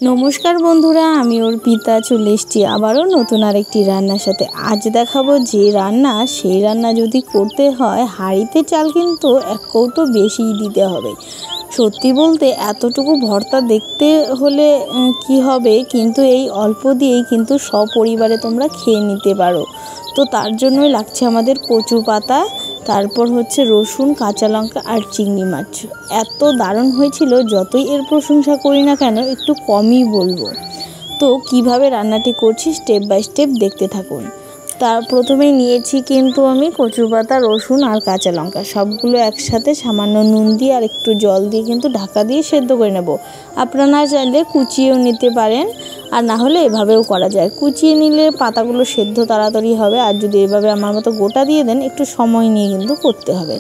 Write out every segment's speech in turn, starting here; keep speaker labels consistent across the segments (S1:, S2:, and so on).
S1: নমস্কার বন্ধুরা, আমি অর্পিতা চলে এসেছি আবারও নতুন আরেকটি রান্নার সাথে। আজ দেখাবো যে রান্না, সেই রান্না যদি করতে হয় হাঁড়িতে চাল কিন্তু এক কৌটো বেশিই দিতে হবে। সত্যি বলতে এতটুকু ভর্তা দেখতে হলে কি হবে, কিন্তু এই অল্প দিয়েই কিন্তু সপরিবারে তোমরা খেয়ে নিতে পারো। তো তার জন্যই লাগছে আমাদের কচু পাতা, তারপর হচ্ছে রসুন, কাঁচা লঙ্কা আর চিংড়ি মাছ। এত দারুণ হয়েছিল, যতই এর প্রশংসা করি না কেন একটু কমই বলবো। তো কিভাবে রান্নাটি করছি স্টেপ বাই স্টেপ দেখতে থাকুন। তার প্রথমেই নিয়েছি কিন্তু আমি কচু পাতা, রসুন আর কাঁচা লঙ্কা, সবগুলো একসাথে সামান্য নুন দিয়ে আর একটু জল দিয়ে কিন্তু ঢাকা দিয়ে সেদ্ধ করে নেব। আপনারা চাইলে কুচিয়েও নিতে পারেন, আর না হলে এভাবেও করা যায়। কুচিয়ে নিলে পাতাগুলো সেদ্ধ তাড়াতাড়ি হবে, আর যদি এভাবে আমার মতো গোটা দিয়ে দেন একটু সময় নিয়ে কিন্তু করতে হবে।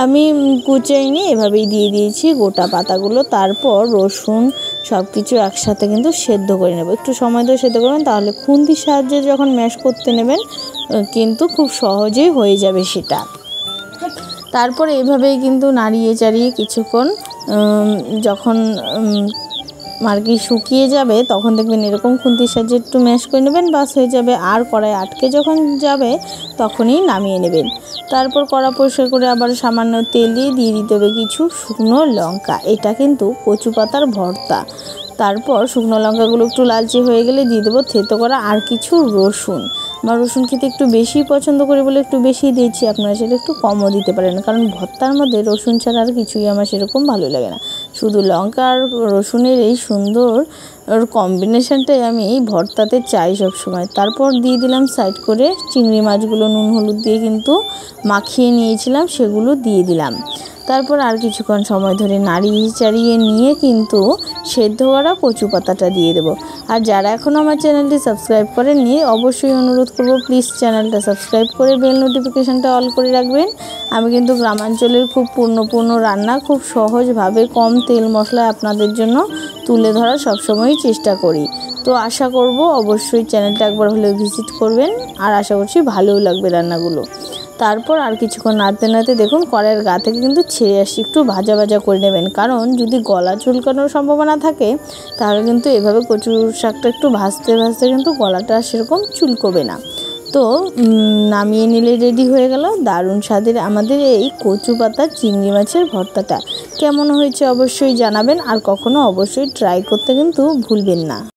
S1: আমি কুচিয়ে নিয়ে এভাবেই দিয়ে দিয়েছি গোটা পাতাগুলো। তারপর রসুন সব কিছু একসাথে কিন্তু সেদ্ধ করে নেব। একটু সময় ধরে সেদ্ধ করবেন, তাহলে খুন্তির সাহায্যে যখন ম্যাশ করতে নেবেন কিন্তু খুব সহজেই হয়ে যাবে সেটা। তারপর এইভাবেই কিন্তু নাড়িয়ে চাড়িয়ে কিছুক্ষণ যখন আর কি শুকিয়ে যাবে, তখন দেখবেন এরকম খুন্তির সাহায্যে একটু ম্যাশ করে নেবেন, বাস হয়ে যাবে। আর কড়াই আটকে যখন যাবে তখনই নামিয়ে নেবেন। তারপর কড়া পরিষ্কার করে আবার সামান্য তেল দিয়ে দিতে হবে কিছু শুকনো লঙ্কা। এটা কিন্তু কচু পাতার ভর্তা। তারপর শুকনো লঙ্কাগুলো একটু লালচে হয়ে গেলে দিয়ে দেবো থেতো করা আর কিছু রসুন। আমার রসুন খেতে একটু বেশি পছন্দ করি বলে একটু বেশি দিয়েছি, আপনারা সেটা একটু কমও দিতে পারেন, কারণ ভর্তার মধ্যে রসুন ছাড়া আর কিছুই আমার সেরকম ভালো লাগে না। শুধু লঙ্কা আর রসুনের এই সুন্দর কম্বিনেশনটাই আমি এই ভর্তাতে চাই সবসময়। তারপর দিয়ে দিলাম সাইড করে চিংড়ি মাছগুলো, নুন হলুদ দিয়ে কিন্তু মাখিয়ে নিয়েছিলাম, সেগুলো দিয়ে দিলাম। তারপর আর কিছুক্ষণ সময় ধরে নাড়িয়ে চাড়িয়ে নিয়ে কিন্তু সেদ্ধ করা কচু পাতাটা দিয়ে দেবো। আর যারা এখনও আমার চ্যানেলটি সাবস্ক্রাইব করেননি, অবশ্যই অনুরোধ করব প্লিজ চ্যানেলটা সাবস্ক্রাইব করে বেল নোটিফিকেশানটা অল করে রাখবেন। আমি কিন্তু গ্রামাঞ্চলের খুব পূর্ণ রান্না খুব সহজভাবে কম তেল মশলায় আপনাদের জন্য তুলে ধরার সবসময়ই চেষ্টা করি। তো আশা করব অবশ্যই চ্যানেলটা একবার হলেও ভিজিট করবেন, আর আশা করছি ভালোও লাগবে রান্নাগুলো। তারপর আর কিছুক্ষণ নাড়তে নাড়তে দেখুন কড়াইয়ের গা থেকে কিন্তু ছেড়ে আসছে, একটু ভাজা ভাজা করে নেবেন, কারণ যদি গলা চুলকানোর সম্ভাবনা থাকে তাহলে কিন্তু এভাবে কচু শাকটা একটু ভাজতে ভাজতে কিন্তু গলাটা সেরকম চুলকবে না। তো নামিয়ে নিলে রেডি হয়ে গেল দারুণ স্বাদের আমাদের এই কচু পাতা চিংড়ি মাছের ভর্তাটা। কেমন হয়েছে অবশ্যই জানাবেন, আর কখনো অবশ্যই ট্রাই করতে কিন্তু ভুলবেন না।